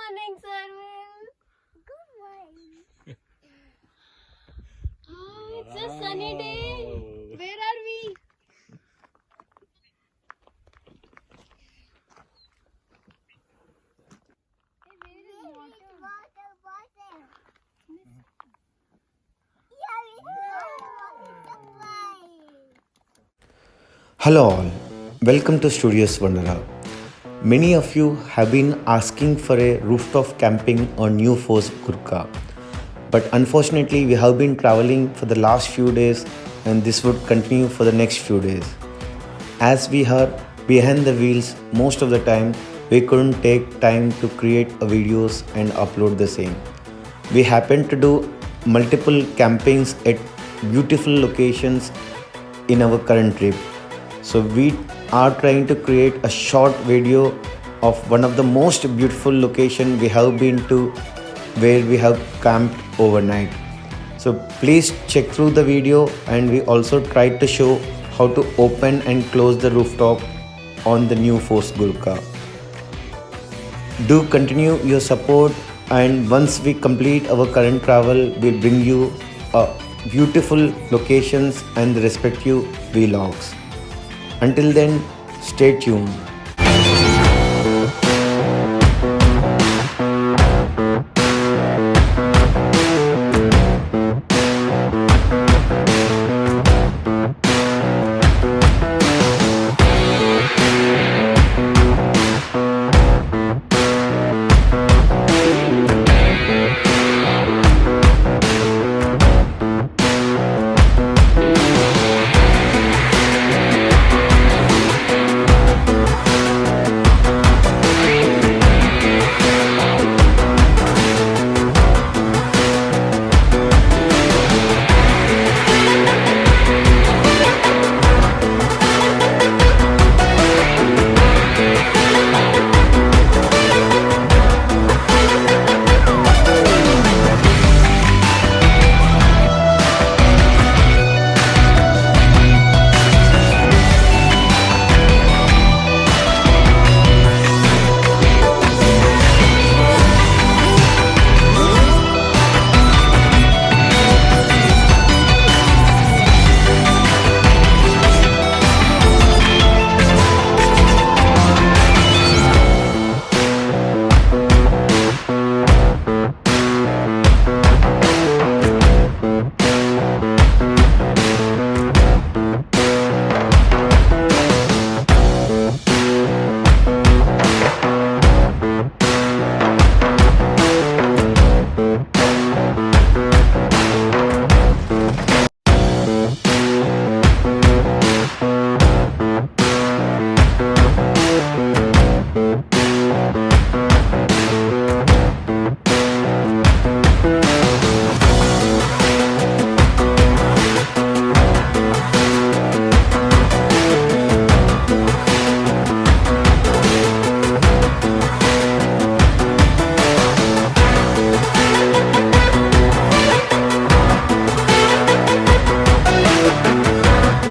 morning, Sarvin. Good morning. Oh, it's a sunny day. Where are we? Hello all, welcome to Studios Vandana. Many of you have been asking for a rooftop camping on New Force Gurkha. But unfortunately, we have been traveling for the last few days and this would continue for the next few days. As we are behind the wheels most of the time, we couldn't take time to create a videos and upload the same. We happened to do multiple campings at beautiful locations in our current trip. So we are trying to create a short video of one of the most beautiful location we have been to where we have camped overnight. So please check through the video, and we also tried to show how to open and close the rooftop on the New Force Gurkha. Do continue your support, and once we complete our current travel, we'll bring you beautiful locations and the respective vlogs. Until then, stay tuned.